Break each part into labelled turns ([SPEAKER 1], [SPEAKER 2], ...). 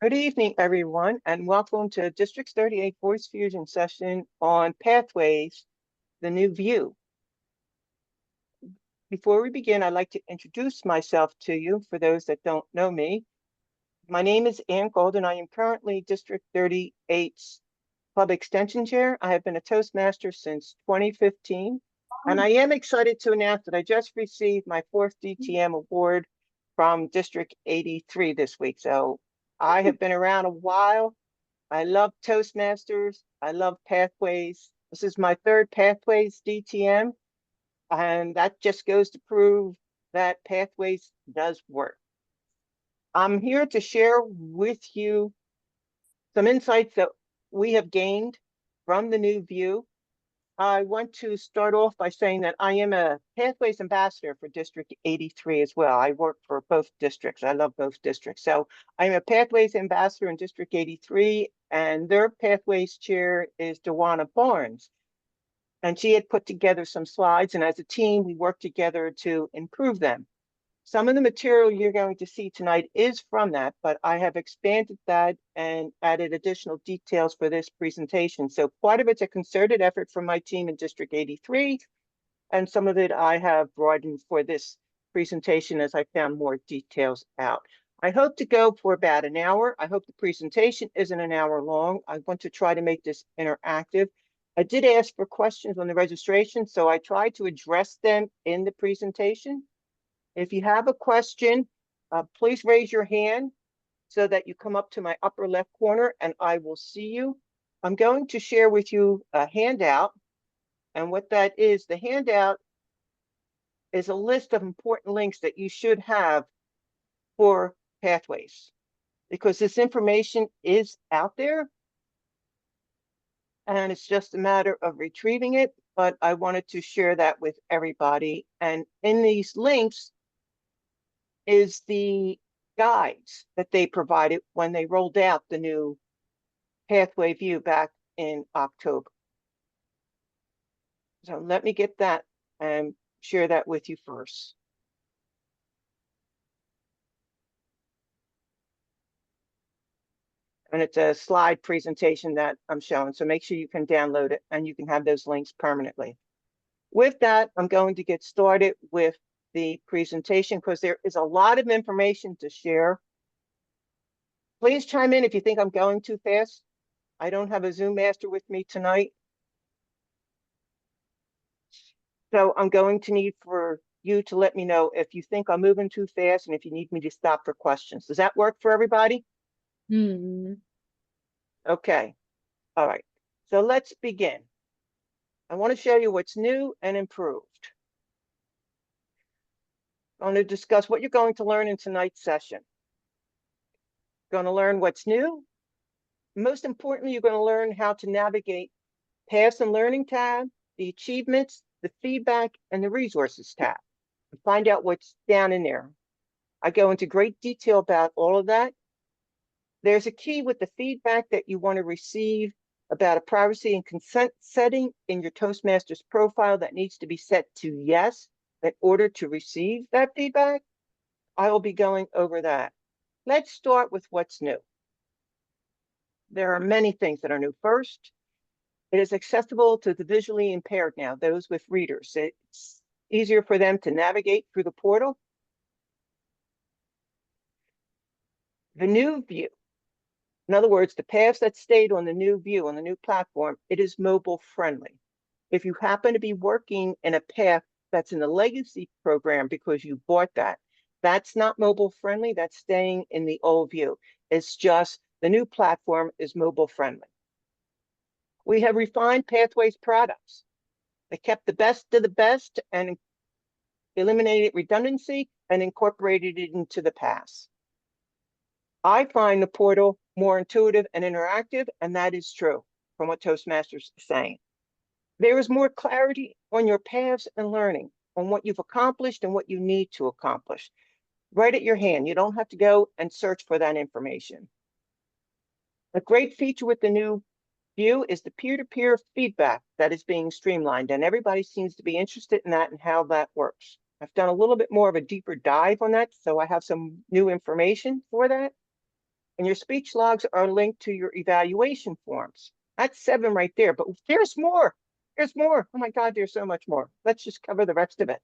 [SPEAKER 1] Good evening, everyone, and welcome to District 38 Voice Fusion session on Pathways, the New View. Before we begin, I'd like to introduce myself to you for those that don't know me. My name is Ann Golden. I am currently District 38's Club Extension Chair. I have been a Toastmaster since 2015, and I am excited to announce that I just received my fourth DTM award from District 83 this week. So I have been around a while. I love Toastmasters. I love Pathways. This is my third Pathways DTM, and that just goes to prove that Pathways does work. I'm here to share with you some insights that we have gained from the new view. I want to start off by saying that I am a Pathways ambassador for District 83 as well. I work for both districts. I love both districts. So I'm a Pathways ambassador in District 83, and their Pathways chair is Dewana Barnes. And she had put together some slides, and as a team, we worked together to improve them. Some of the material you're going to see tonight is from that, but I have expanded that and added additional details for this presentation. So part of it's a concerted effort from my team in District 83, and some of it I have broadened for this presentation as I found more details out. I hope to go for about an hour. I hope the presentation isn't an hour long. I want to try to make this interactive. I did ask for questions on the registration, so I tried to address them in the presentation. If you have a question, please raise your hand so that you come up to my upper left corner and I will see you. I'm going to share with you a handout. And what that is, the handout is a list of important links that you should have for Pathways, because this information is out there and it's just a matter of retrieving it. But I wanted to share that with everybody. And in these links, is the guides that they provided when they rolled out the new Pathway View back in October. So let me get that and share that with you first. And it's a slide presentation that I'm showing, so make sure you can download it and you can have those links permanently. With that, I'm going to get started with the presentation because there is a lot of information to share. Please chime in if you think I'm going too fast. I don't have a Zoom master with me tonight. So I'm going to need for you to let me know if you think I'm moving too fast and if you need me to stop for questions. Does that work for everybody? Okay. All right. So let's begin. I want to show you what's new and improved. I'm going to discuss what you're going to learn in tonight's session. You're going to learn what's new. Most importantly, you're going to learn how to navigate Paths and Learning tab, the Achievements, the Feedback, and the Resources tab. And find out what's down in there. I go into great detail about all of that. There's a key with the feedback that you want to receive about a privacy and consent setting in your Toastmasters profile that needs to be set to yes in order to receive that feedback. I will be going over that. Let's start with what's new. There are many things that are new. First, it is accessible to the visually impaired now, those with readers. It's easier for them to navigate through the portal. The new view. In other words, the paths that stayed on the new view, on the new platform, it is mobile friendly. If you happen to be working in a path that's in the legacy program because you bought that, that's not mobile friendly, that's staying in the old view. It's just the new platform is mobile friendly. We have refined Pathways products. They kept the best of the best and eliminated redundancy and incorporated it into the past. I find the portal more intuitive and interactive, and that is true from what Toastmasters is saying. There is more clarity on your paths and learning, on what you've accomplished and what you need to accomplish. Right at your hand. You don't have to go and search for that information. A great feature with the new view is the peer-to-peer feedback that is being streamlined, and everybody seems to be interested in that and how that works. I've done a little bit more of a deeper dive on that, so I have some new information for that. And your speech logs are linked to your evaluation forms. That's 7 right there, but there's more. There's more. Oh my God, there's so much more. Let's just cover the rest of it.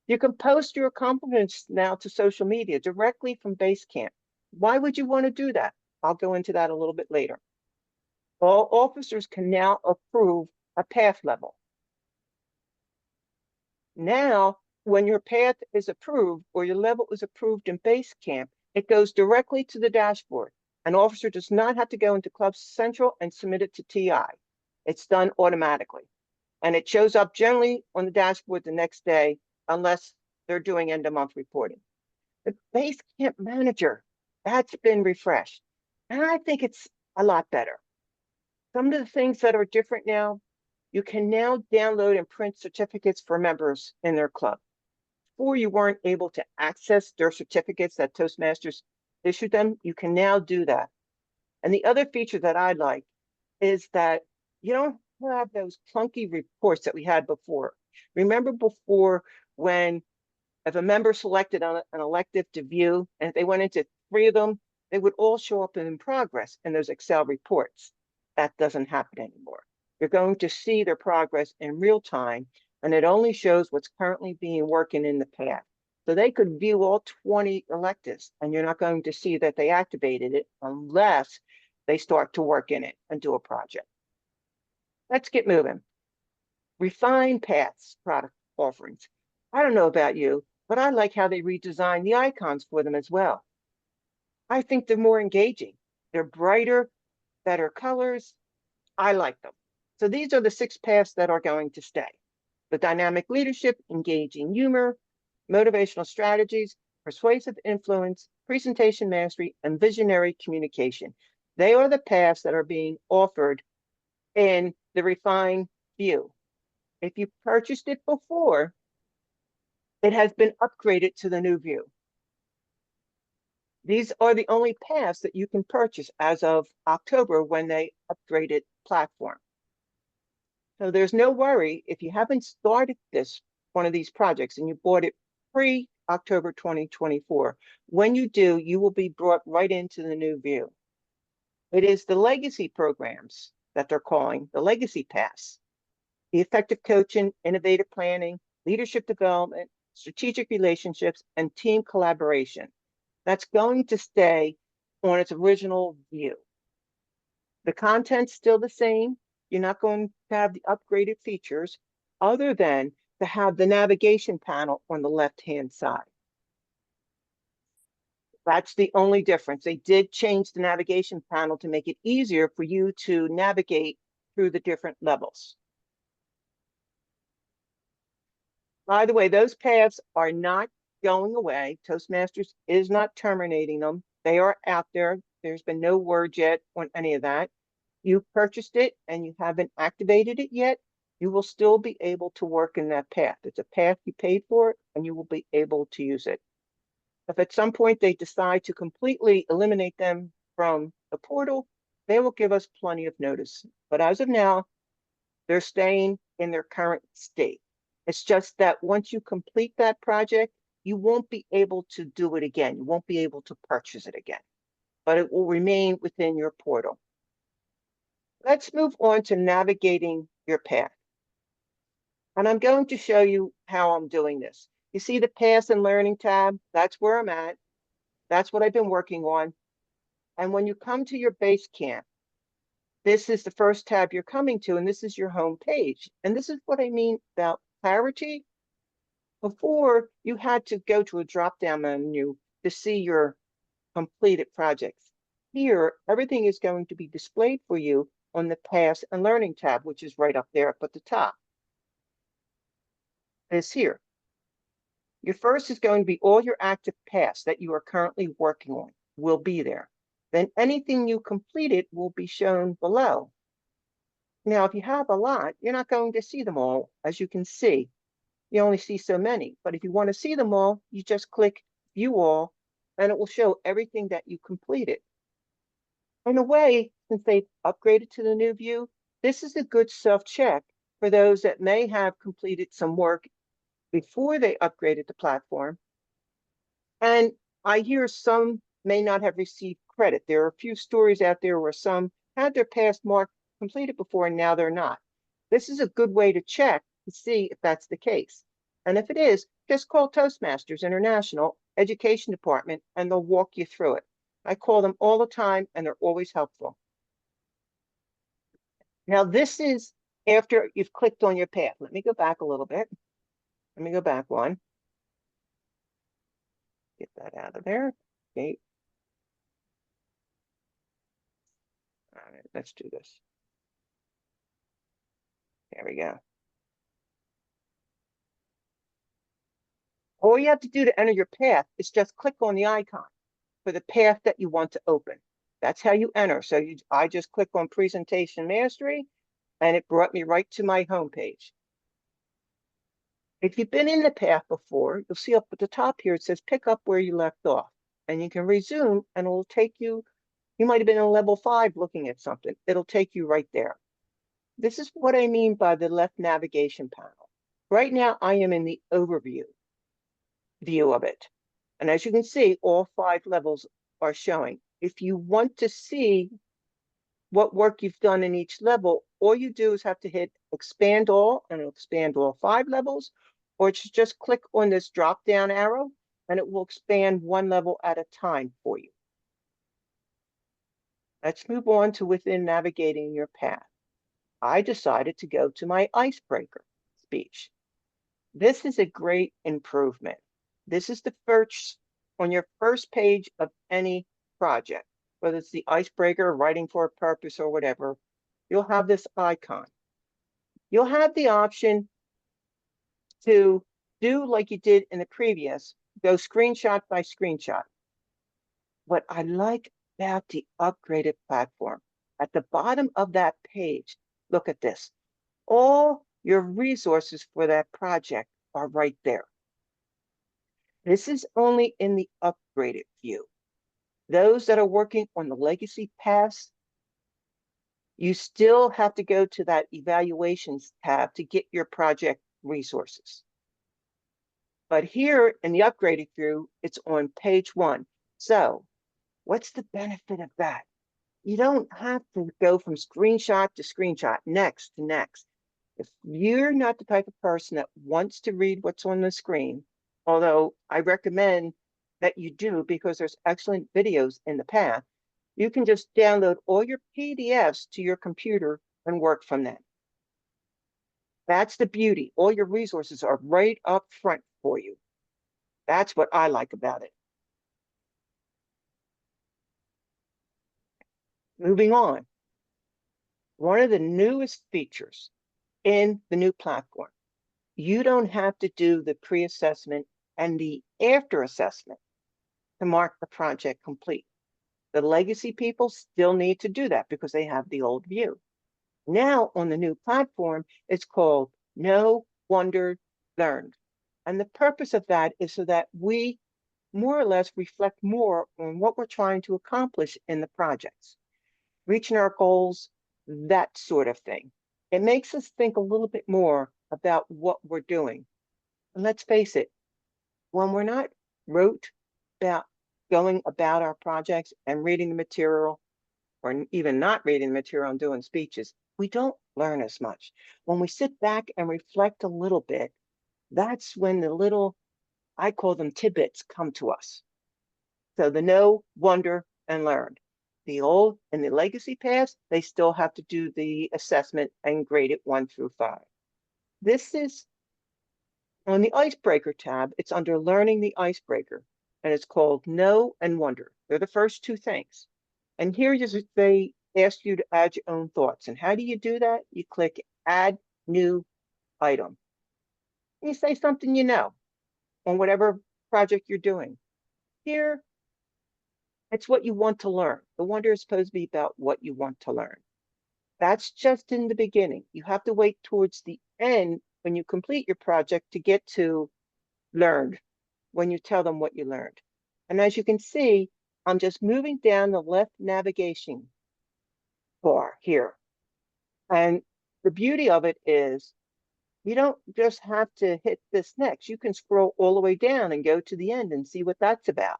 [SPEAKER 1] You can post your accomplishments now to social media directly from Basecamp. Why would you want to do that? I'll go into that a little bit later. All officers can now approve a path level. Now, when your path is approved or your level is approved in Basecamp, it goes directly to the dashboard. An officer does not have to go into Club Central and submit it to TI. It's done automatically. And it shows up generally on the dashboard the next day, unless they're doing end of month reporting. The Basecamp Manager, that's been refreshed. And I think it's a lot better. Some of the things that are different now, you can now download and print certificates for members in their club. Before you weren't able to access their certificates that Toastmasters issued them, you can now do that. And the other feature that I like is that you don't have those clunky reports that we had before. Remember before when if a member selected an elective to view and if they went into 3 of them, they would all show up in progress in those Excel reports. That doesn't happen anymore. You're going to see their progress in real time, and it only shows what's currently being working in the path. So they could view all 20 electives, and you're not going to see that they activated it unless they start to work in it and do a project. Let's get moving. Refine paths product offerings. I don't know about you, but I like how they redesigned the icons for them as well. I think they're more engaging. They're brighter, better colors. I like them. So these are the 6 paths that are going to stay. The dynamic leadership, engaging humor, motivational strategies, persuasive influence, presentation mastery, and visionary communication. They are the paths that are being offered in the refined view. If you purchased it before, it has been upgraded to the new view. These are the only paths that you can purchase as of October when they upgraded platform. So there's no worry if you haven't started one of these projects and you bought it pre-October 2024. When you do, you will be brought right into the new view. It is the legacy programs that they're calling the legacy paths. The effective coaching, innovative planning, leadership development, strategic relationships, and team collaboration. That's going to stay on its original view. The content's still the same. You're not going to have the upgraded features other than to have the navigation panel on the left-hand side. That's the only difference. They did change the navigation panel to make it easier for you to navigate through the different levels. By the way, those paths are not going away. Toastmasters is not terminating them. They are out there. There's been no word yet on any of that. You purchased it and you haven't activated it yet, you will still be able to work in that path. It's a path you paid for and you will be able to use it. If at some point they decide to completely eliminate them from the portal, they will give us plenty of notice. But as of now, they're staying in their current state. It's just that once you complete that project, you won't be able to do it again. You won't be able to purchase it again, but it will remain within your portal. Let's move on to navigating your path. And I'm going to show you how I'm doing this. You see the Paths and Learning tab? That's where I'm at. That's what I've been working on. And when you come to your Basecamp, this is the first tab you're coming to, and this is your home page. And this is what I mean about clarity. Before, you had to go to a drop-down menu to see your completed projects. Here, everything is going to be displayed for you on the Paths and Learning tab, which is right up there up at the top. It's here. Your first is going to be all your active paths that you are currently working on will be there. Then anything you completed will be shown below. Now, if you have a lot, you're not going to see them all. As you can see, you only see so many. But if you want to see them all, you just click View All, and it will show everything that you completed. In a way, since they've upgraded to the new view, this is a good self-check for those that may have completed some work before they upgraded the platform. And I hear some may not have received credit. There are a few stories out there where some had their past mark completed before and now they're not. This is a good way to check to see if that's the case. And if it is, just call Toastmasters International Education Department and they'll walk you through it. I call them all the time and they're always helpful. Now, this is after you've clicked on your path. Let me go back a little bit. Let me go back one. Get that out of there. Okay. All right, let's do this. There we go. All you have to do to enter your path is just click on the icon for the path that you want to open. That's how you enter. So I just click on Presentation Mastery, and it brought me right to my homepage. If you've been in the path before, you'll see up at the top here, it says pick up where you left off. And you can resume, and it will take you, you might have been in level 5 looking at something. It'll take you right there. This is what I mean by the left navigation panel. Right now, I am in the overview view of it. And as you can see, all 5 levels are showing. If you want to see what work you've done in each level, all you do is have to hit expand all, and it'll expand all 5 levels, or just click on this drop down arrow and it will expand one level at a time for you. Let's move on to within navigating your path. I decided to go to my icebreaker speech. This is a great improvement. This is the first on your first page of any project, whether it's the icebreaker, writing for a purpose or whatever, you'll have this icon. You'll have the option to do like you did in the previous, go screenshot by screenshot. What I like about the upgraded platform, at the bottom of that page, look at this. All your resources for that project are right there. This is only in the upgraded view. Those that are working on the legacy paths, you still have to go to that evaluations tab to get your project resources. But here in the upgraded view, it's on page 1. So what's the benefit of that? You don't have to go from screenshot to screenshot, next to next. If you're not the type of person that wants to read what's on the screen, although I recommend that you do because there's excellent videos in the path, you can just download all your PDFs to your computer and work from them. That's the beauty. All your resources are right up front for you. That's what I like about it. Moving on. One of the newest features in the new platform, you don't have to do the pre-assessment and the after assessment to mark the project complete. The legacy people still need to do that because they have the old view. Now on the new platform, it's called Know, Wonder, Learn. And the purpose of that is so that we more or less reflect more on what we're trying to accomplish in the projects, reaching our goals, that sort of thing. It makes us think a little bit more about what we're doing. And let's face it, when we're not rote about going about our projects and reading the material, or even not reading the material and doing speeches, we don't learn as much. When we sit back and reflect a little bit, that's when the little, I call them tidbits, come to us. So the know, wonder, and learn. The old and the legacy paths, they still have to do the assessment and grade it 1 through 5. This is on the icebreaker tab. It's under learning the icebreaker, and it's called know and wonder. They're the first 2 things. And here they ask you to add your own thoughts. And how do you do that? You click add new item. You say something you know on whatever project you're doing. Here, it's what you want to learn. The wonder is supposed to be about what you want to learn. That's just in the beginning. You have to wait towards the end when you complete your project to get to learned, when you tell them what you learned. And as you can see, I'm just moving down the left navigation bar here. And the beauty of it is you don't just have to hit this next. You can scroll all the way down and go to the end and see what that's about.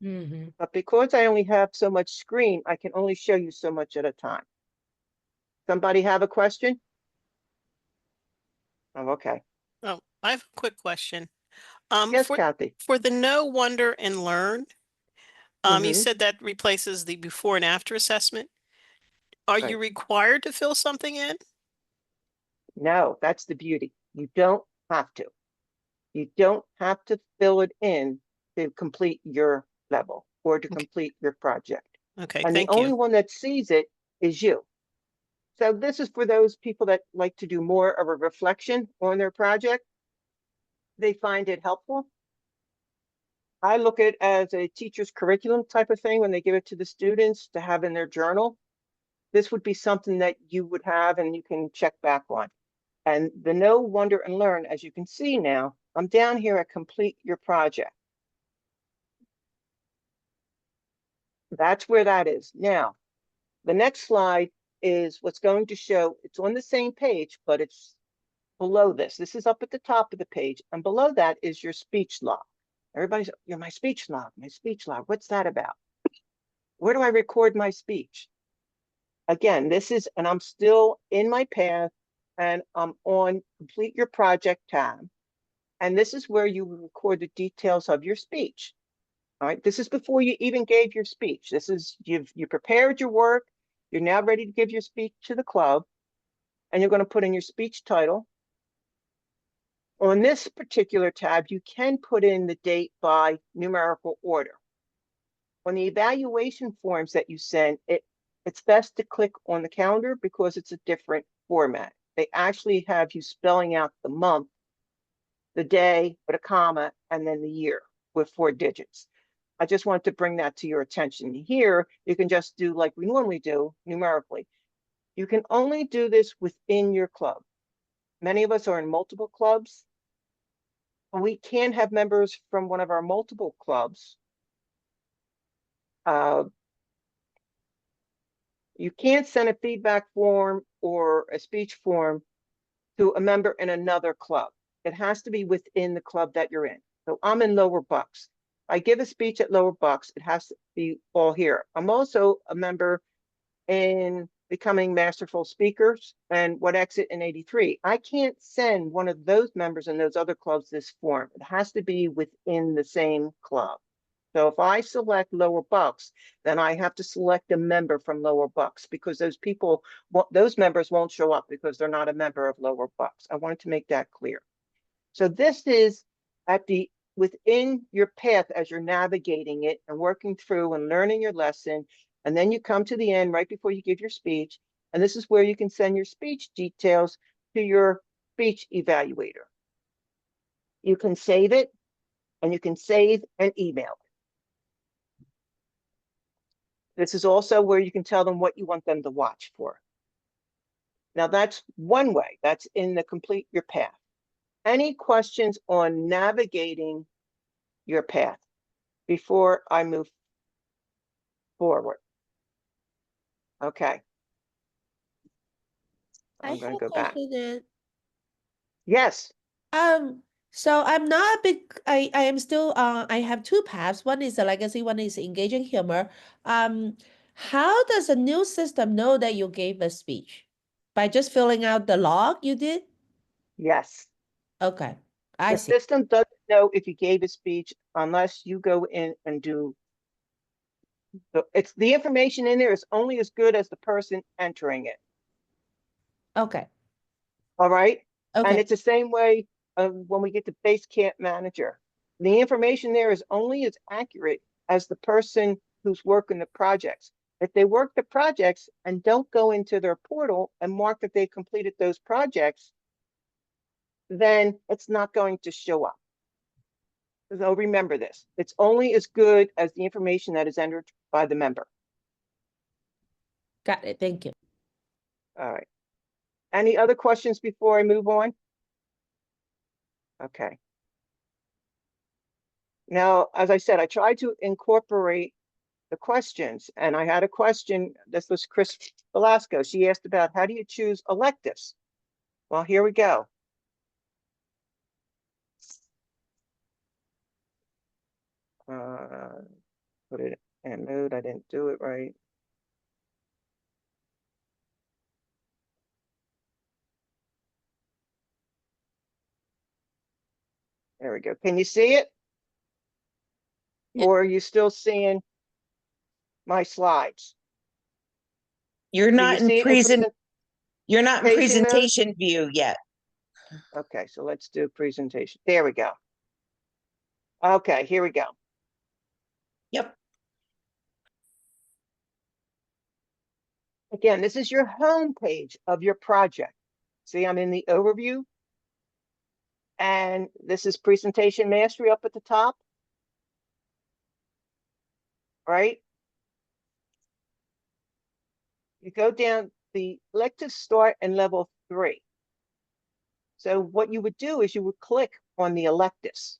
[SPEAKER 2] Mm-hmm.
[SPEAKER 1] But because I only have so much screen, I can only show you so much at a time. Somebody have a question? Oh, okay.
[SPEAKER 3] Oh, I have a quick question.
[SPEAKER 1] Yes, Kathy.
[SPEAKER 3] For the Know, Wonder, and Learn, you
[SPEAKER 1] Hmm.
[SPEAKER 3] said that replaces the before and after assessment. Are you
[SPEAKER 1] Right.
[SPEAKER 3] required to fill something in?
[SPEAKER 1] No, that's the beauty. You don't have to. You don't have to fill it in to complete your level or to
[SPEAKER 3] Okay,
[SPEAKER 1] complete your project.
[SPEAKER 3] okay,
[SPEAKER 1] And the
[SPEAKER 3] thank you.
[SPEAKER 1] only one that sees it is you. So this is for those people that like to do more of a reflection on their project. They find it helpful. I look at it as a teacher's curriculum type of thing when they give it to the students to have in their journal. This would be something that you would have and you can check back on. And the Know, Wonder, and Learn, as you can see now, I'm down here at complete your project. That's where that is. Now, the next slide is what's going to show, it's on the same page, but it's below this. This is up at the top of the page. And below that is your speech log. Everybody's, you're my speech log, my speech log. What's that about? Where do I record my speech? Again, this is, and I'm still in my path and I'm on complete your project tab. And this is where you record the details of your speech. All right, this is before you even gave your speech. This is, you prepared your work. You're now ready to give your speech to the club. And you're going to put in your speech title. On this particular tab, you can put in the date by numerical order. On the evaluation forms that you send, it's best to click on the calendar because it's a different format. They actually have you spelling out the month, the day, with a comma, and then the year with 4 digits. I just wanted to bring that to your attention. Here, you can just do like we normally do numerically. You can only do this within your club. Many of us are in multiple clubs. We can have members from one of our multiple clubs. You can't send a feedback form or a speech form to a member in another club. It has to be within the club that you're in. So I'm in Lower Bucks. I give a speech at Lower Bucks. It has to be all here. I'm also a member in Becoming Masterful Speakers and What Exit in 83. I can't send one of those members in those other clubs this form. It has to be within the same club. So if I select Lower Bucks, then I have to select a member from Lower Bucks because those people, those members won't show up because they're not a member of Lower Bucks. I wanted to make that clear. So this is at the within your path as you're navigating it and working through and learning your lesson. And then you come to the end right before you give your speech. And this is where you can send your speech details to your speech evaluator. You can save it and you can save and email it. This is also where you can tell them what you want them to watch for. Now that's one way, that's in the complete your path. Any questions on navigating your path before I move forward? Okay,
[SPEAKER 2] I
[SPEAKER 1] I'm
[SPEAKER 2] have
[SPEAKER 1] going to
[SPEAKER 2] a
[SPEAKER 1] go back.
[SPEAKER 2] question then.
[SPEAKER 1] Yes,
[SPEAKER 2] Um, so I'm not a big, I am still, I have two paths. One is a legacy, one is engaging humor. How does a new system know that you gave a speech? By just filling out the log you did?
[SPEAKER 1] yes.
[SPEAKER 2] Okay, I
[SPEAKER 1] The
[SPEAKER 2] see.
[SPEAKER 1] system doesn't know if you gave a speech unless you go in and do it's the information in there is only as good as the person entering it.
[SPEAKER 2] Okay,
[SPEAKER 1] All right. And
[SPEAKER 2] okay,
[SPEAKER 1] it's the same way when we get to base camp manager. The information there is only as accurate as the person who's working the projects. If they work the projects and don't go into their portal and mark that they completed those projects, then it's not going to show up. So remember this, it's only as good as the information that is entered by the member.
[SPEAKER 2] got it. Thank you.
[SPEAKER 1] All right. Any other questions before I move on? Okay. Now, as I said, I tried to incorporate the questions, and I had a question. This was Chris Velasco. She asked about how do you choose electives? Well, here we go. put it in mode. I didn't do it right. There we go. Can you see it?
[SPEAKER 4] Yeah.
[SPEAKER 1] Or are you still seeing my slides?
[SPEAKER 4] You're
[SPEAKER 1] Do you
[SPEAKER 4] not in
[SPEAKER 1] see it in
[SPEAKER 4] you're not in
[SPEAKER 1] presentation mode?
[SPEAKER 4] presentation view yet.
[SPEAKER 1] Okay, so let's do presentation. There we go. Okay, here we go.
[SPEAKER 4] Yep.
[SPEAKER 1] Again, this is your home page of your project. See, I'm in the overview. And this is presentation mastery up at the top. Right? You go down, the electives start in level 3. So what you would do is you would click on the electives.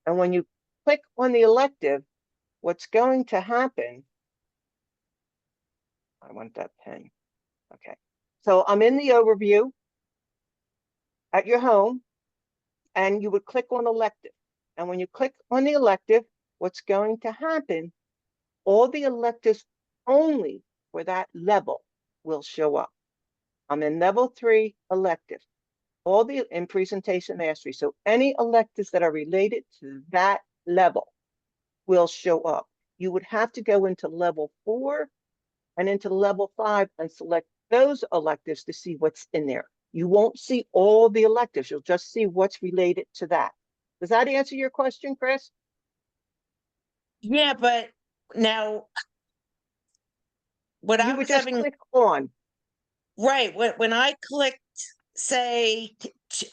[SPEAKER 1] And when you click on the elective, what's going to happen, I want that pen. Okay. So I'm in the overview at your home, and you would click on elective. And when you click on the elective, what's going to happen, all the electives only for that level will show up. I'm in level 3 elective, all the in presentation mastery. So any electives that are related to that level will show up. You would have to go into level 4 and into level 5 and select those electives to see what's in there. You won't see all the electives. You'll just see what's related to that. Does that answer your question, Chris?
[SPEAKER 4] Yeah, but now what I
[SPEAKER 1] You would
[SPEAKER 4] was
[SPEAKER 1] just
[SPEAKER 4] having
[SPEAKER 1] click on.
[SPEAKER 4] right when I clicked, say,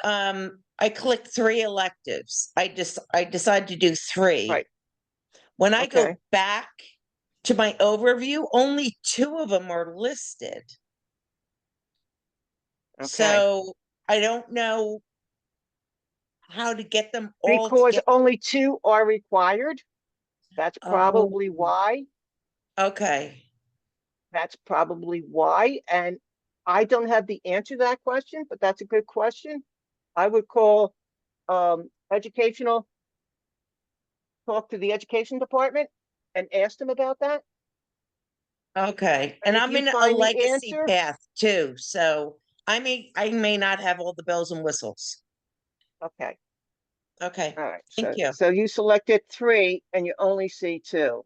[SPEAKER 4] I clicked 3 electives. I decided to do 3.
[SPEAKER 1] Right.
[SPEAKER 4] When I go
[SPEAKER 1] Okay.
[SPEAKER 4] back to my overview, only 2 of them are listed.
[SPEAKER 1] Okay.
[SPEAKER 4] So I don't know how to get them all
[SPEAKER 1] Because
[SPEAKER 4] together.
[SPEAKER 1] only 2 are required. That's probably
[SPEAKER 4] Oh.
[SPEAKER 1] why.
[SPEAKER 4] Okay.
[SPEAKER 1] That's probably why. And I don't have the answer to that question, but that's a good question. I would call educational, talk to the education department and ask them about that.
[SPEAKER 4] Okay.
[SPEAKER 1] And
[SPEAKER 4] And
[SPEAKER 1] if
[SPEAKER 4] I'm
[SPEAKER 1] you
[SPEAKER 4] in a
[SPEAKER 1] find the
[SPEAKER 4] legacy
[SPEAKER 1] answer,
[SPEAKER 4] path too. So I may not have all the bells and whistles.
[SPEAKER 1] okay.
[SPEAKER 4] Okay.
[SPEAKER 1] All right.
[SPEAKER 4] Thank you.
[SPEAKER 1] So you selected 3 and you only see 2.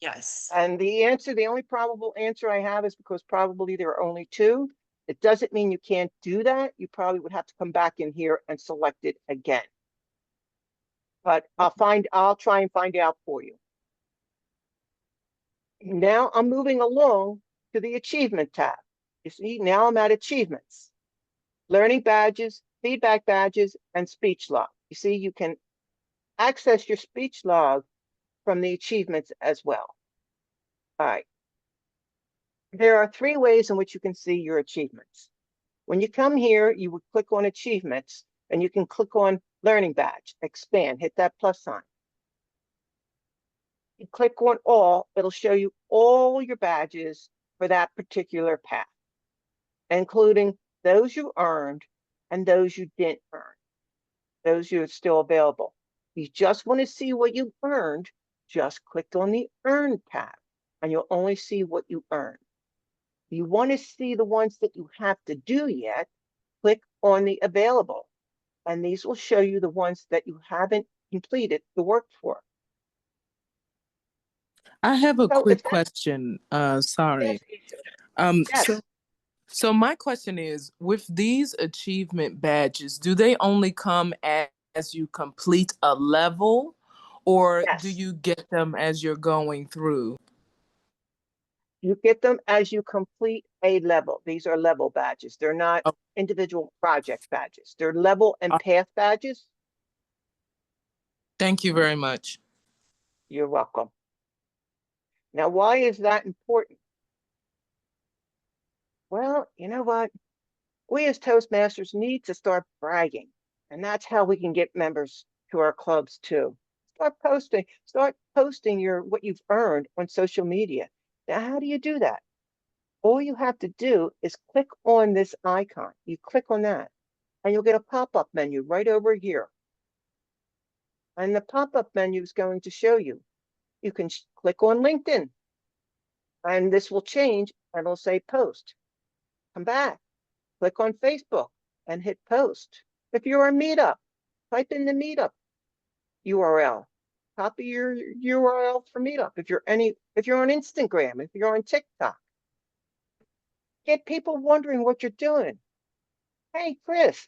[SPEAKER 4] Yes.
[SPEAKER 1] And the answer, the only probable answer I have is because probably there are only 2. It doesn't mean you can't do that. You probably would have to come back in here and select it again. But I'll try and find out for you. Now I'm moving along to the achievement tab. You see, now I'm at achievements, learning badges, feedback badges, and speech log. You see, you can access your speech log from the achievements as well. All right. There are 3 ways in which you can see your achievements. When you come here, you would click on achievements and you can click on learning badge, expand, hit that plus sign. You click on all, it'll show you all your badges for that particular path, including those you earned and those you didn't earn. Those you are still available. You just want to see what you earned, just click on the earn tab and you'll only see what you earned. You want to see the ones that you have to do yet, click on the available. And these will show you the ones that you haven't completed the work for.
[SPEAKER 5] I have a
[SPEAKER 1] So
[SPEAKER 5] quick
[SPEAKER 1] if that-
[SPEAKER 5] question. Sorry.
[SPEAKER 1] Yes.
[SPEAKER 5] So my question is, with these achievement badges, do they only come as you complete a level, or do
[SPEAKER 1] Yes.
[SPEAKER 5] you get them as you're going through?
[SPEAKER 1] You get them as you complete a level. These are level badges. They're not
[SPEAKER 5] Oh.
[SPEAKER 1] individual project badges. They're level and path badges.
[SPEAKER 5] Thank you very much.
[SPEAKER 1] You're welcome. Now, why is that important? Well, you know what? We as Toastmasters need to start bragging. And that's how we can get members to our clubs too. Start posting what you've earned on social media. Now, how do you do that? All you have to do is click on this icon. You click on that and you'll get a pop-up menu right over here. And the pop-up menu is going to show you. You can click on LinkedIn. And this will change and it'll say post. Come back, click on Facebook and hit post. If you're on Meetup, type in the Meetup URL. Copy your URL for Meetup. If you're on Instagram, if you're on TikTok, get people wondering what you're doing. Hey, Chris,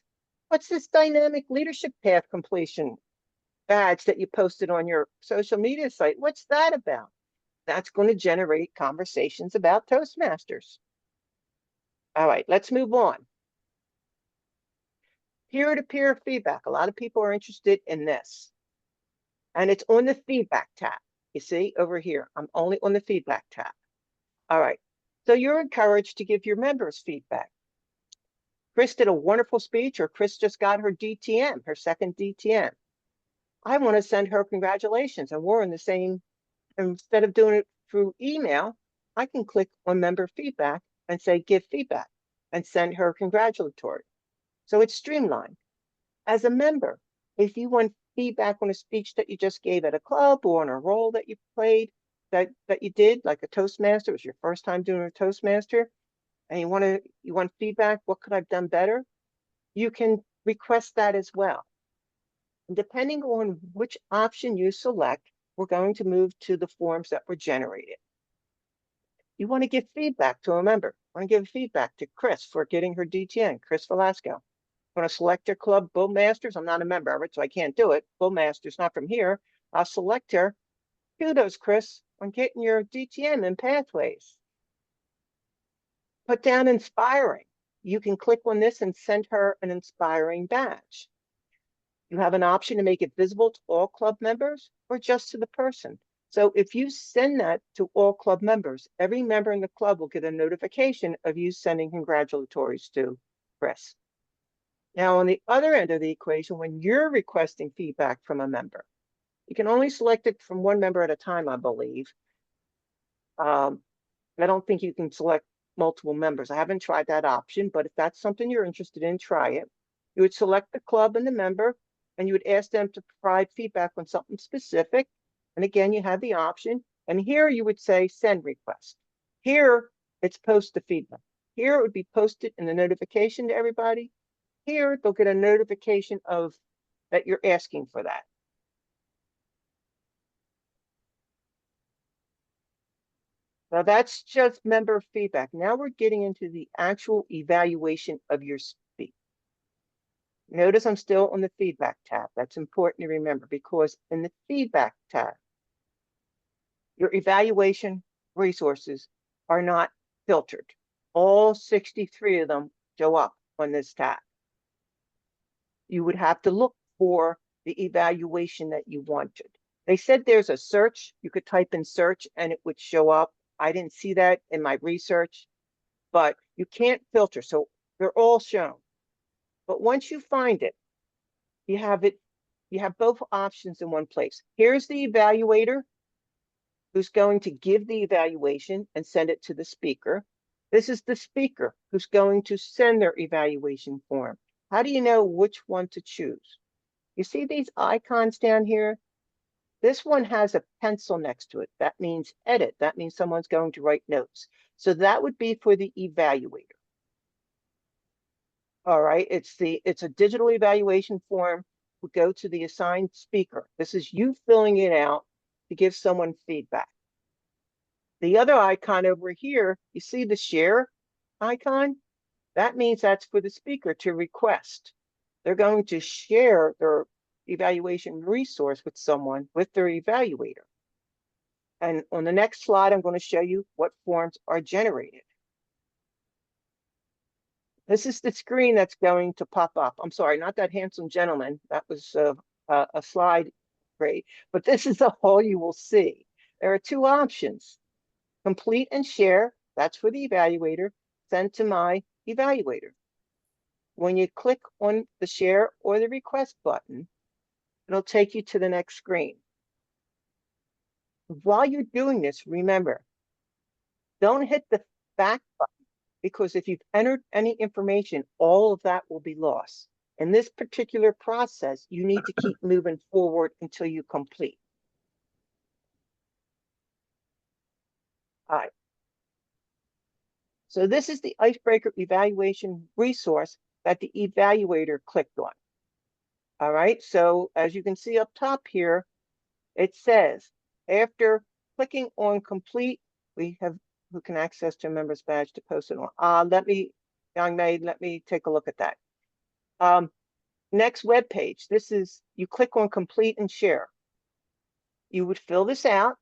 [SPEAKER 1] what's this dynamic leadership path completion badge that you posted on your social media site? What's that about? That's going to generate conversations about Toastmasters. All right, let's move on. Peer-to-peer feedback. A lot of people are interested in this. And it's on the feedback tab. You see over here, I'm only on the feedback tab. All right, so you're encouraged to give your members feedback. Chris did a wonderful speech, or Chris just got her DTM, her second DTM. I want to send her congratulations, and we're in the same, instead of doing it through email, I can click on member feedback and say give feedback and send her congratulatory. So it's streamlined. As a member, if you want feedback on a speech that you just gave at a club or on a role that you played, that you did, like a Toastmaster, it was your first time doing a Toastmaster, and you want feedback, what could I have done better? You can request that as well. And depending on which option you select, we're going to move to the forms that were generated. You want to give feedback to a member. I want to give feedback to Chris for getting her DTN, Chris Velasco. I want to select her club, Bullmasters. I'm not a member of it, so I can't do it. Bullmasters, not from here. I'll select her. Kudos, Chris, on getting your DTM in Pathways. Put down inspiring. You can click on this and send her an inspiring badge. You have an option to make it visible to all club members or just to the person. So if you send that to all club members, every member in the club will get a notification of you sending congratulatories to Chris. Now, on the other end of the equation, when you're requesting feedback from a member, you can only select it from one member at a time, I believe. I don't think you can select multiple members. I haven't tried that option, but if that's something you're interested in, try it. You would select the club and the member, and you would ask them to provide feedback on something specific. And again, you have the option. And here you would say send request. Here, it's post the feedback. Here, it would be posted in the notification to everybody. Here, they'll get a notification of that you're asking for that. Now that's just member feedback. Now we're getting into the actual evaluation of your speech. Notice I'm still on the feedback tab. That's important to remember because in the feedback tab, your evaluation resources are not filtered. All 63 of them show up on this tab. You would have to look for the evaluation that you wanted. They said there's a search. You could type in search and it would show up. I didn't see that in my research, but you can't filter. So they're all shown. But once you find it, you have both options in one place. Here's the evaluator who's going to give the evaluation and send it to the speaker. This is the speaker who's going to send their evaluation form. How do you know which one to choose? You see these icons down here? This one has a pencil next to it. That means edit. That means someone's going to write notes. So that would be for the evaluator. All right, it's a digital evaluation form. We go to the assigned speaker. This is you filling it out to give someone feedback. The other icon over here, you see the share icon? That means that's for the speaker to request. They're going to share their evaluation resource with someone, with their evaluator. And on the next slide, I'm going to show you what forms are generated. This is the screen that's going to pop up. I'm sorry, not that handsome gentleman. That was a slide great, but this is all you will see. There are two options, complete and share. That's for the evaluator, send to my evaluator. When you click on the share or the request button, it'll take you to the next screen. While you're doing this, remember, don't hit the back button because if you've entered any information, all of that will be lost. In this particular process, you need to keep moving forward until you complete. All right. So this is the icebreaker evaluation resource that the evaluator clicked on. All right, so as you can see up top here, it says, after clicking on complete, we have who can access to a member's badge to post it on. Young maid, let me take a look at that. Next web page, this is, you click on complete and share. You would fill this out.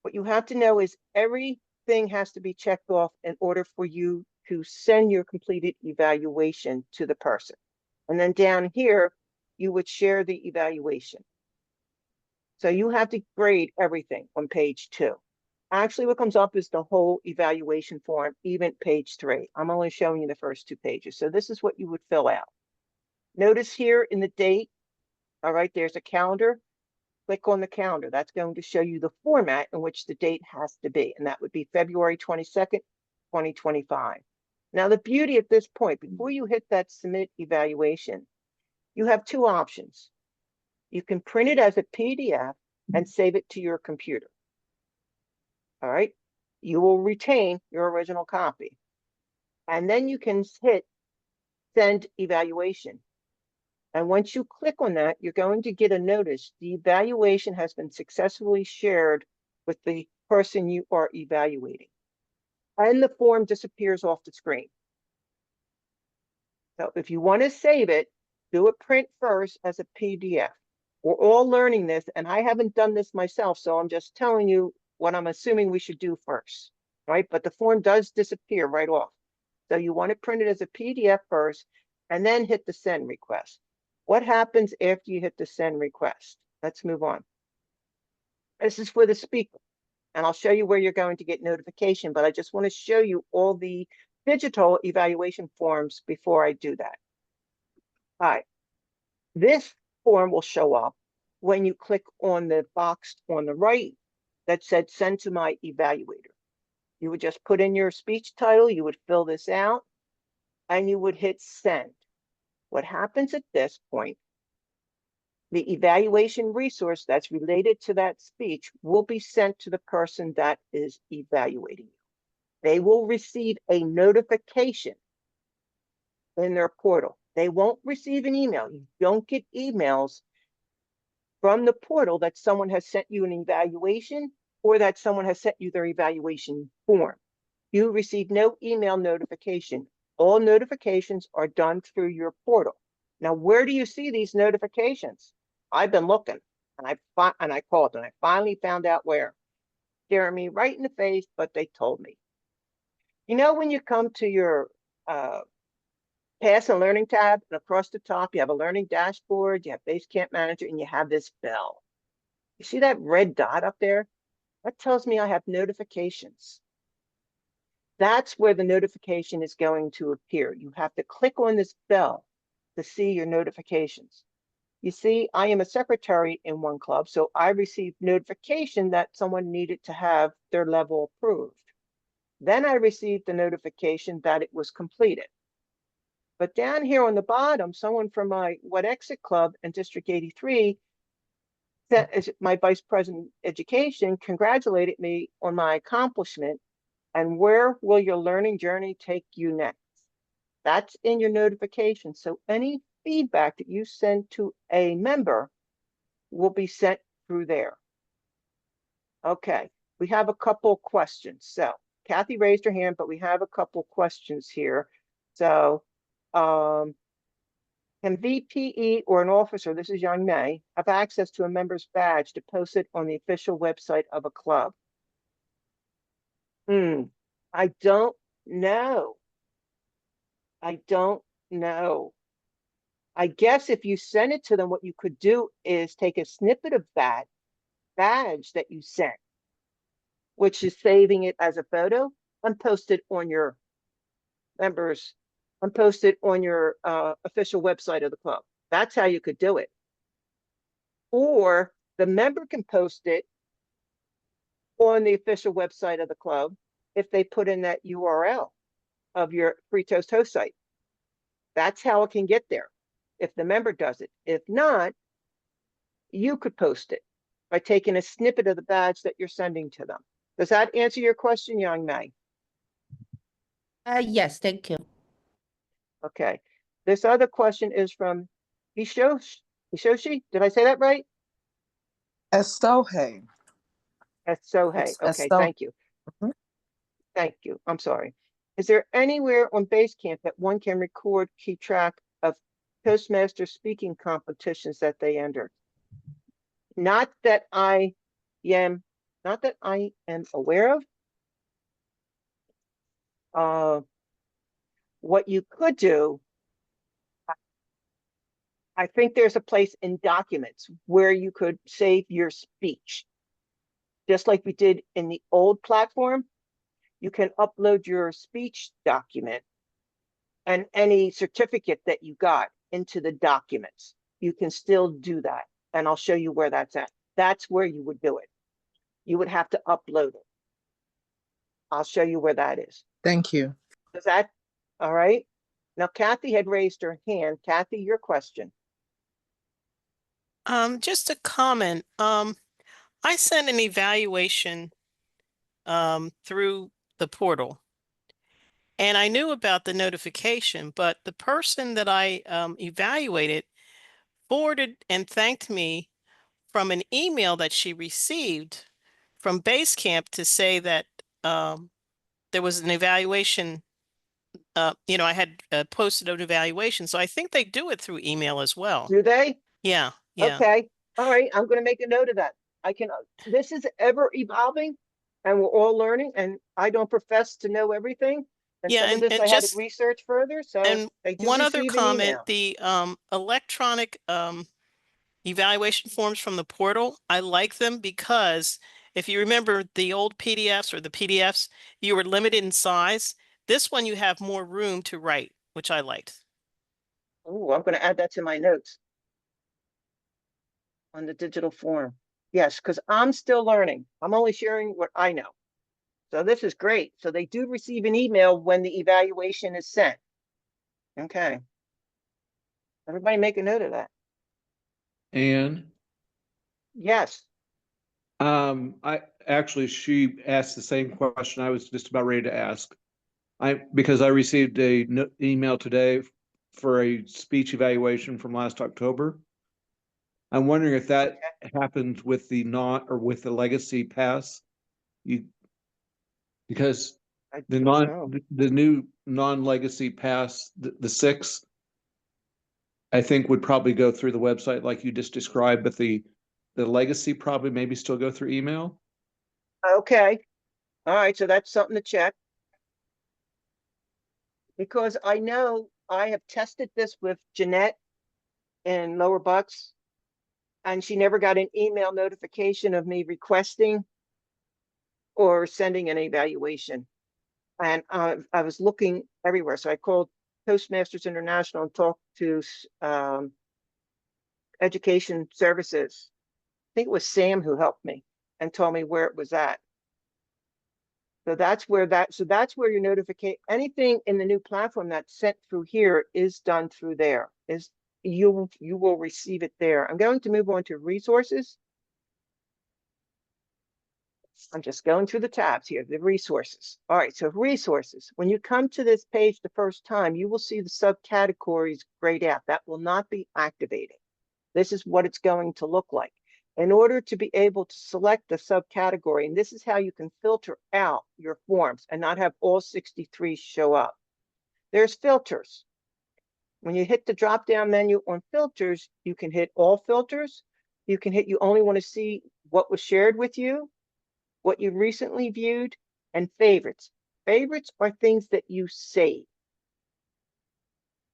[SPEAKER 1] What you have to know is everything has to be checked off in order for you to send your completed evaluation to the person. And then down here, you would share the evaluation. So you have to grade everything on page 2. Actually, what comes up is the whole evaluation form, even page 3. I'm only showing you the first 2 pages. So this is what you would fill out. Notice here in the date, all right, there's a calendar. Click on the calendar. That's going to show you the format in which the date has to be. And that would be February 22nd, 2025. Now, the beauty at this point, before you hit that submit evaluation, you have 2 options. You can print it as a PDF and save it to your computer. All right. You will retain your original copy. And then you can hit send evaluation. And once you click on that, you're going to get a notice. The evaluation has been successfully shared with the person you are evaluating. And the form disappears off the screen. So if you want to save it, do a print first as a PDF. We're all learning this, and I haven't done this myself, so I'm just telling you what I'm assuming we should do first, right? But the form does disappear right off. So you want to print it as a PDF first, and then hit the send request. What happens after you hit the send request? Let's move on. This is for the speaker, and I'll show you where you're going to get notification, but I just want to show you all the digital evaluation forms before I do that. All right. This form will show up when you click on the box on the right that said send to my evaluator. You would just put in your speech title, you would fill this out, and you would hit send. What happens at this point, the evaluation resource that's related to that speech will be sent to the person that is evaluating you. They will receive a notification in their portal. They won't receive an email. You don't get emails from the portal that someone has sent you an evaluation or that someone has sent you their evaluation form. You receive no email notification. All notifications are done through your portal. Now, where do you see these notifications? I've been looking, and I called, and I finally found out where. Staring me right in the face, but they told me. You know, when you come to your Pass and Learning tab, and across the top, you have a learning dashboard, you have Basecamp Manager, and you have this bell. You see that red dot up there? That tells me I have notifications. That's where the notification is going to appear. You have to click on this bell to see your notifications. You see, I am a secretary in one club, so I received notification that someone needed to have their level approved. Then I received the notification that it was completed. But down here on the bottom, someone from my What Exit Club in District 83, my Vice President Education, congratulated me on my accomplishment. And where will your learning journey take you next? That's in your notification. So any feedback that you send to a member will be sent through there. Okay, we have a couple questions. So Kathy raised her hand, but we have a couple questions here. So can VPE or an officer, this is Young May, have access to a member's badge to post it on the official website of a club? I don't know. I don't know. I guess if you send it to them, what you could do is take a snippet of that badge that you sent, which is saving it as a photo, and post it on your members, and post it on your official website of the club. That's how you could do it. Or the member can post it on the official website of the club if they put in that URL of your Free Toast host site. That's how it can get there. if the member does it. If not, you could post it by taking a snippet of the badge that you're sending to them. Does that answer your question, Young May?
[SPEAKER 2] Yes, thank you.
[SPEAKER 1] Okay. This other question is from Hishoshi. Did I say that right?
[SPEAKER 6] Estohe.
[SPEAKER 1] Sohei.
[SPEAKER 6] It's
[SPEAKER 1] Okay,
[SPEAKER 6] Esto-
[SPEAKER 1] thank you.
[SPEAKER 6] Mhm.
[SPEAKER 1] Thank you. I'm sorry. Is there anywhere on Basecamp that one can record, keep track of Toastmaster speaking competitions that they enter? Not that I am, not that I am aware of. What you could do, I think there's a place in documents where you could save your speech. Just like we did in the old platform, you can upload your speech document and any certificate that you got into the documents. You can still do that. And I'll show you where that's at. That's where you would do it. You would have to upload it. I'll show you where that is.
[SPEAKER 6] Thank you.
[SPEAKER 1] Is that all right? Now, Kathy had raised her hand. Kathy, your question.
[SPEAKER 3] Just a comment. I sent an evaluation through the portal, and I knew about the notification, but the person that I evaluated forwarded and thanked me from an email that she received from Basecamp to say that there was an evaluation. I had posted an evaluation, so I think they do it through email as well.
[SPEAKER 1] Do they?
[SPEAKER 3] Yeah, yeah.
[SPEAKER 1] Okay. All right. I'm going to make a note of that. This is ever evolving and we're all learning, and I don't profess to know everything. And
[SPEAKER 3] Yeah,
[SPEAKER 1] some of
[SPEAKER 3] and-
[SPEAKER 1] this
[SPEAKER 3] and
[SPEAKER 1] I had
[SPEAKER 3] just-
[SPEAKER 1] to research further. So
[SPEAKER 3] And
[SPEAKER 1] they do
[SPEAKER 3] one other
[SPEAKER 1] receive an
[SPEAKER 3] comment,
[SPEAKER 1] email.
[SPEAKER 3] the electronic evaluation forms from the portal, I like them because if you remember the old PDFs or the PDFs, you were limited in size. This one you have more room to write, which I liked.
[SPEAKER 1] Oh, I'm going to add that to my notes on the digital form. Yes, because I'm still learning. I'm only sharing what I know. So this is great. So they do receive an email when the evaluation is sent. Okay. Everybody make a note of that.
[SPEAKER 7] And
[SPEAKER 1] Yes.
[SPEAKER 7] she asked the same question I was just about ready to ask. Because I received a email today for a speech evaluation from last October. I'm wondering if that happened with the with the legacy pass. Because
[SPEAKER 1] I
[SPEAKER 7] the
[SPEAKER 1] don't know.
[SPEAKER 7] the new non-legacy pass, the 6, I think would probably go through the website like you just described, but the legacy probably maybe still go through email.
[SPEAKER 1] Okay. All right. So that's something to check. Because I know I have tested this with Jeanette in Lower Bucks, and she never got an email notification of me requesting or sending an evaluation. And I was looking everywhere. So I called Toastmasters International and talked to Education Services. I think it was Sam who helped me and told me where it was at. So that's where your notification, anything in the new platform that's sent through here is done through there. You will receive it there. I'm going to move on to resources. I'm just going through the tabs here, the resources. All right, so resources. When you come to this page the first time, you will see the subcategories grayed out. That will not be activated. This is what it's going to look like. In order to be able to select the subcategory, and this is how you can filter out your forms and not have all 63 show up. There's filters. When you hit the drop-down menu on filters, you can hit all filters. You can hit you only want to see what was shared with you, what you recently viewed, and favorites. Favorites are things that you save.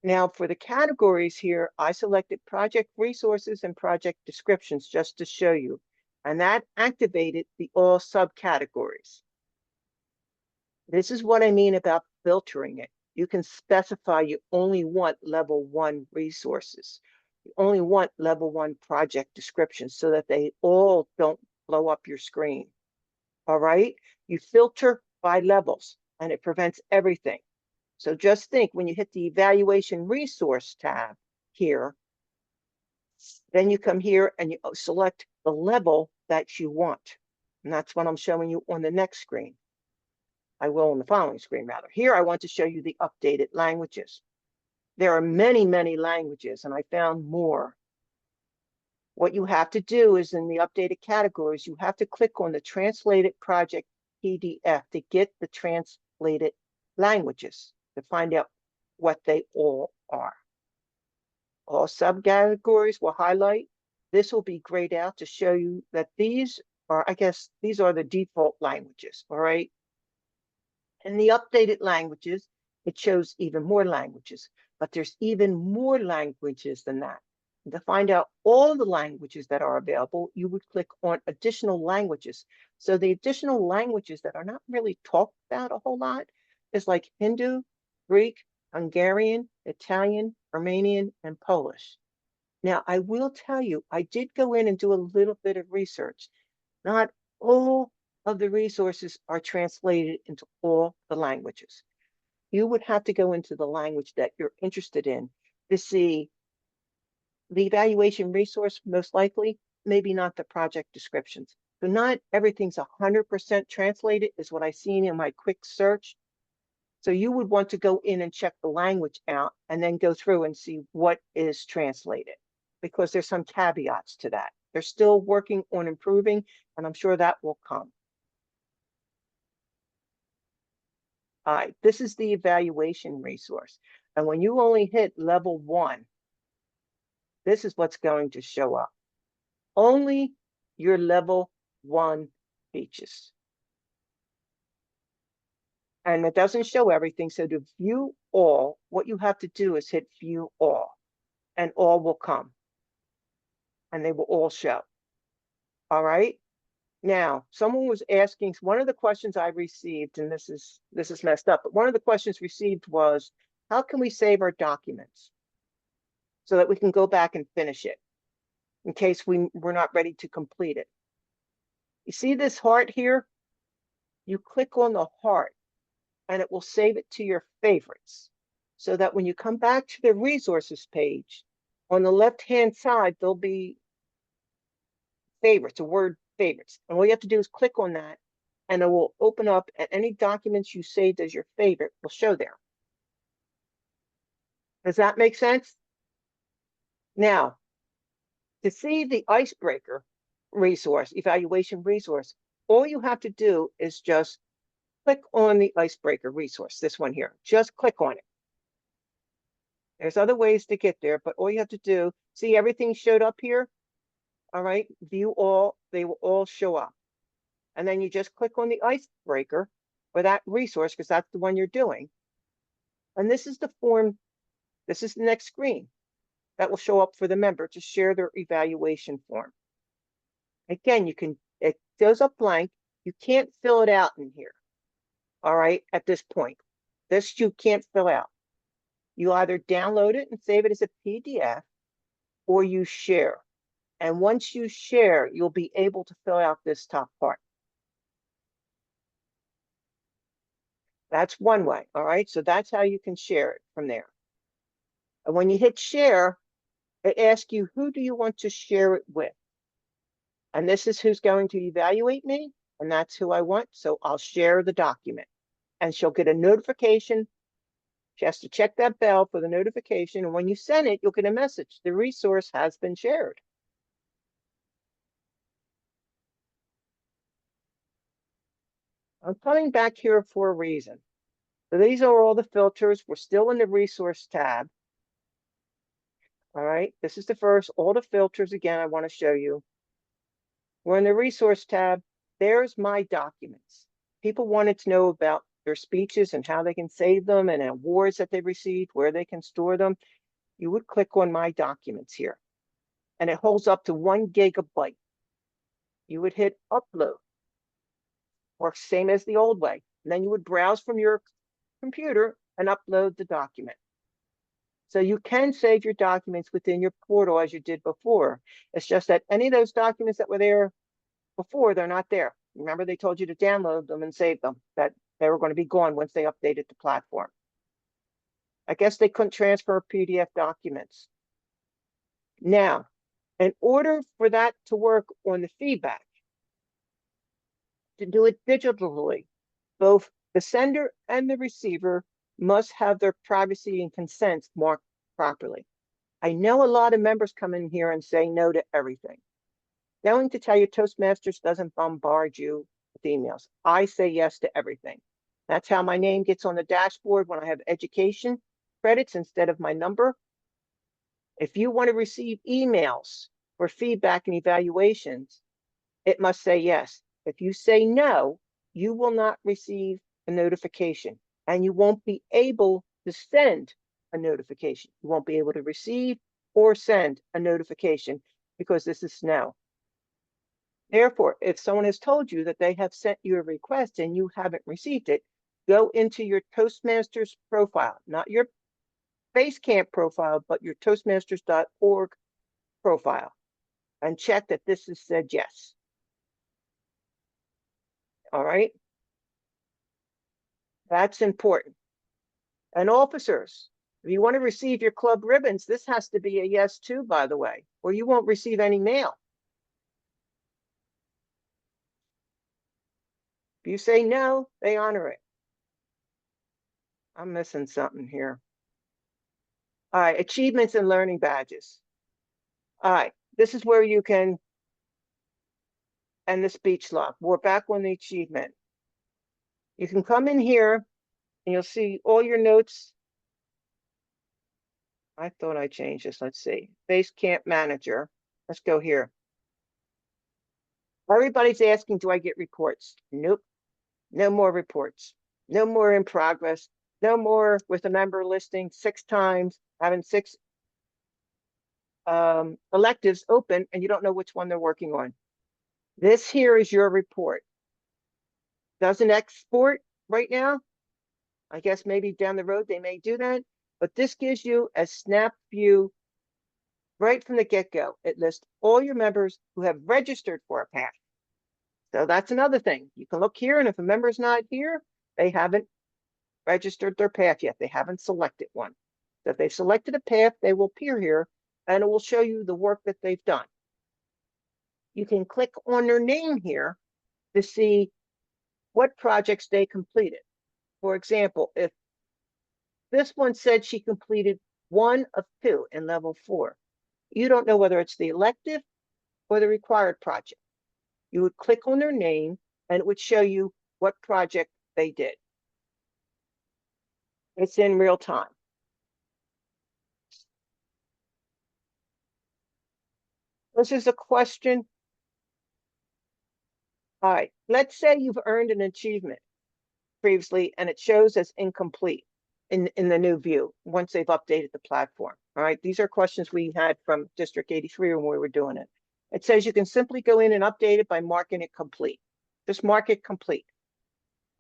[SPEAKER 1] Now for the categories here, I selected project resources and project descriptions just to show you, and that activated the all subcategories. This is what I mean about filtering it. You can specify you only want level 1 resources. You only want level 1 project descriptions so that they all don't blow up your screen. All right, you filter by levels and it prevents everything. So just think when you hit the evaluation resource tab, here. Then you come here and you select the level that you want. And that's what I'm showing you on the next screen. I will on the following screen rather. Here I want to show you the updated languages. There are many, many languages, and I found more. What you have to do is in the updated categories, you have to click on the translated project PDF to get the translated languages to find out what they all are. All subcategories will highlight. This will be grayed out to show you that these are, I guess, these are the default languages, all right? In the updated languages, it shows even more languages, but there's even more languages than that. And to find out all the languages that are available, you would click on additional languages. So the additional languages that are not really talked about a whole lot is like Hindu, Greek, Hungarian, Italian, Romanian, and Polish. Now, I will tell you, I did go in and do a little bit of research. Not all of the resources are translated into all the languages. You would have to go into the language that you're interested in to see the evaluation resource, most likely, maybe not the project descriptions. So not everything's 100% translated is what I've seen in my quick search. So you would want to go in and check the language out and then go through and see what is translated, because there's some caveats to that. They're still working on improving, and I'm sure that will come. All right, this is the evaluation resource. And when you only hit level 1, this is what's going to show up. Only your level 1 speeches. And it doesn't show everything. So to view all, what you have to do is hit view all, and all will come. And they will all show. All right. Now, someone was asking, one of the questions I received, and this is messed up, but one of the questions received was, how can we save our documents so that we can go back and finish it in case we're not ready to complete it? You see this heart here? You click on the heart and it will save it to your favorites, so that when you come back to the resources page, on the left-hand side, there'll be favorites, a word favorites. And all you have to do is click on that and it will open up, and any documents you saved as your favorite will show there. Does that make sense? Now, to see the icebreaker resource, evaluation resource, all you have to do is just click on the icebreaker resource, this one here. Just click on it. There's other ways to get there, but all you have to do, see everything showed up here? All right, view all, they will all show up. And then you just click on the icebreaker for that resource, because that's the one you're doing. And this is the form, this is the next screen that will show up for the member to share their evaluation form. Again, it goes up blank. You can't fill it out in here. All right, at this point, this you can't fill out. You either download it and save it as a PDF, or you share. And once you share, you'll be able to fill out this top part. That's one way, all right? So that's how you can share it from there. And when you hit share, it asks you, who do you want to share it with? And this is who's going to evaluate me, and that's who I want. So I'll share the document, and she'll get a notification. She has to check that bell for the notification. And when you send it, you'll get a message. The resource has been shared. I'm coming back here for a reason. So these are all the filters. We're still in the resource tab. All right, this is the first, all the filters again I want to show you. We're in the resource tab. There's my documents. People wanted to know about their speeches and how they can save them, and awards that they received, where they can store them. You would click on my documents here, and it holds up to 1 gigabyte. You would hit upload, or same as the old way. And then you would browse from your computer and upload the document. So you can save your documents within your portal as you did before. It's just that any of those documents that were there before, they're not there. Remember, they told you to download them and save them, that they were going to be gone once they updated the platform. I guess they couldn't transfer PDF documents. Now, in order for that to work on the feedback, to do it digitally, both the sender and the receiver must have their privacy and consents marked properly. I know a lot of members come in here and say no to everything. Going to tell you Toastmasters doesn't bombard you with emails. I say yes to everything. That's how my name gets on the dashboard when I have education credits instead of my number. If you want to receive emails for feedback and evaluations, it must say yes. If you say no, you will not receive a notification and you won't be able to send a notification. You won't be able to receive or send a notification because this is no. Therefore, if someone has told you that they have sent you a request and you haven't received it, go into your Toastmasters profile, not your Basecamp profile, but your Toastmasters.org profile, and check that this has said yes. All right. That's important. And officers, if you want to receive your club ribbons, this has to be a yes too, by the way, or you won't receive any mail. If you say no, they honor it. I'm missing something here. All right, achievements and learning badges. All right, this is where you can end the speech log. We're back on the achievement. You can come in here and you'll see all your notes. I thought I changed this. Let's see. Basecamp Manager. Let's go here. Everybody's asking, do I get reports? Nope. No more reports. No more in progress. No more with a member listing 6 times, having 6 electives open and you don't know which one they're working on. This here is your report. Doesn't export right now. I guess maybe down the road they may do that, but this gives you a snap view right from the get-go. It lists all your members who have registered for a path. So that's another thing. You can look here, and if a member's not here, they haven't registered their path yet. They haven't selected one. So if they've selected a path, they will appear here, and it will show you the work that they've done. You can click on their name here to see what projects they completed. For example, if this one said she completed 1 of 2 in level 4, you don't know whether it's the elective or the required project. You would click on their name and it would show you what project they did. It's in real time. This is a question. All right, let's say you've earned an achievement previously and it shows as incomplete in the new view once they've updated the platform. All right, these are questions we had from District 83 when we were doing it. It says you can simply go in and update it by marking it complete. Just mark it complete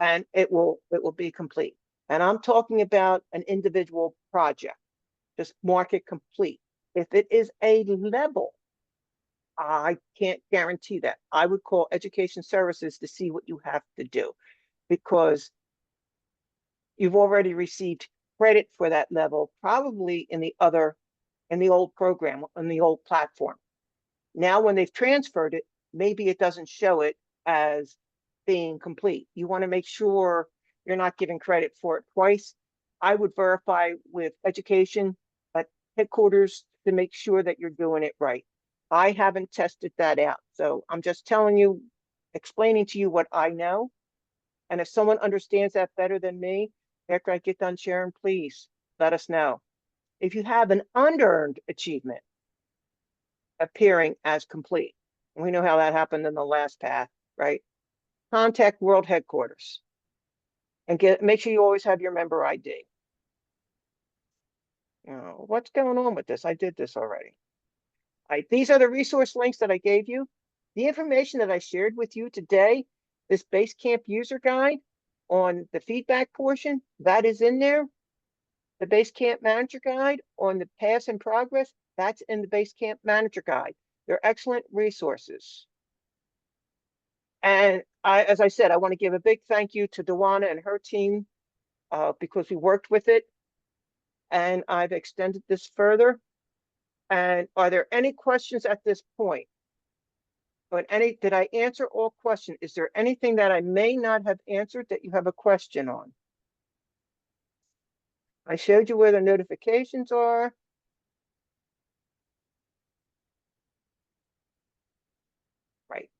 [SPEAKER 1] and it will be complete. And I'm talking about an individual project. Just mark it complete. If it is a level, I can't guarantee that. I would call Education Services to see what you have to do, because you've already received credit for that level, probably in the old program, on the old platform. Now, when they've transferred it, maybe it doesn't show it as being complete. You want to make sure you're not giving credit for it twice. I would verify with education at headquarters to make sure that you're doing it right. I haven't tested that out. So I'm just telling you, explaining to you what I know. And if someone understands that better than me, after I get done sharing, please let us know. If you have an unearned achievement appearing as complete, we know how that happened in the last path, right? Contact World Headquarters and make sure you always have your member ID. What's going on with this? I did this already. These are the resource links that I gave you. The information that I shared with you today, this Basecamp user guide on the feedback portion, that is in there. The Basecamp Manager Guide on the pass and progress, that's in the Basecamp Manager Guide. They're excellent resources. And as I said, I want to give a big thank you to Dewana and her team because we worked with it. And I've extended this further. And are there any questions at this point? Did I answer all questions? Is there anything that I may not have answered that you have a question on? I showed you where the notifications are. Right.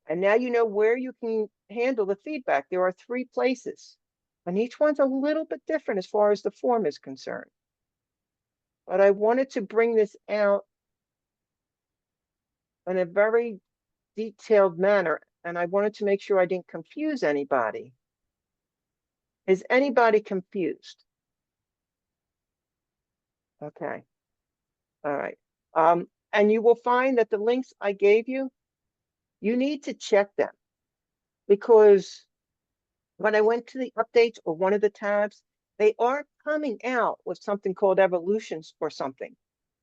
[SPEAKER 1] And now you know where you can handle the feedback. There are 3 places, and each one's a little bit different as far as the form is concerned. But I wanted to bring this out in a very detailed manner, and I wanted to make sure I didn't confuse anybody. Is anybody confused? Okay. All right. And you will find that the links I gave you, you need to check them, because when I went to the updates or one of the tabs, they are coming out with something called evolutions or something.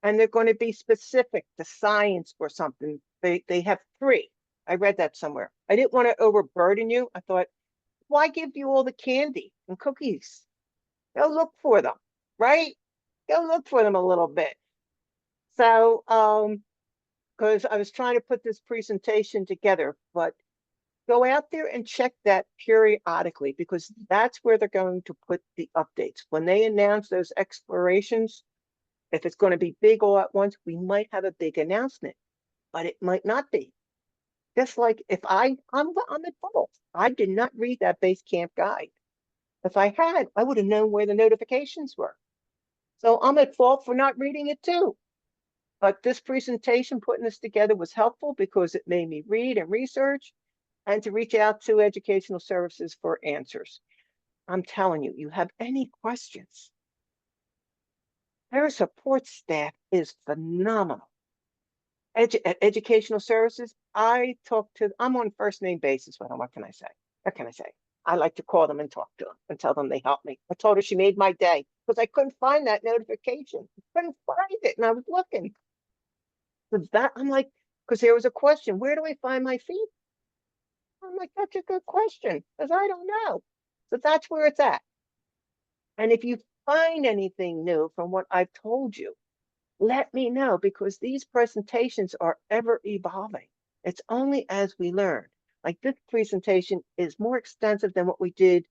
[SPEAKER 1] And they're going to be specific to science or something. They have 3. I read that somewhere. I didn't want to overburden you. I thought, why give you all the candy and cookies? Go look for them, right? Go look for them a little bit. So, because I was trying to put this presentation together, but go out there and check that periodically, because that's where they're going to put the updates. When they announce those explorations, if it's going to be big all at once, we might have a big announcement, but it might not be. Just like if I'm at fault. I did not read that base camp guide. If I had, I would have known where the notifications were. So I'm at fault for not reading it too. But this presentation, putting this together, was helpful because it made me read and research and to reach out to educational services for answers. I'm telling you, you have any questions, their support staff is phenomenal. Educational services, I'm on first name basis with them. What can I say? What can I say? I like to call them and talk to them and tell them they helped me. I told her she made my day because I couldn't find that notification. I couldn't find it, and I was looking. So that I'm like, because there was a question, where do I find my feed? I'm like, that's a good question, because I don't know. So that's where it's at. And if you find anything new from what I've told you, let me know, because these presentations are ever evolving. It's only as we learn. Like this presentation is more extensive than what we did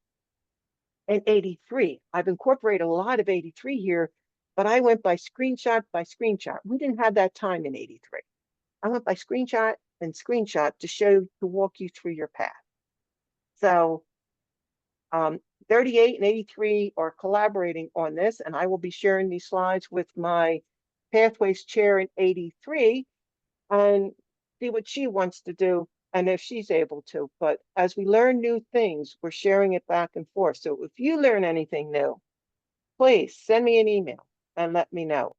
[SPEAKER 1] in 83. I've incorporated a lot of 83 here, but I went by screenshot by screenshot. We didn't have that time in 83. I went by screenshot and screenshot to walk you through your path. So 38 and 83 are collaborating on this, and I will be sharing these slides with my Pathways chair in 83 and see what she wants to do and if she's able to. But as we learn new things, we're sharing it back and forth. So if you learn anything new, please send me an email and let me know.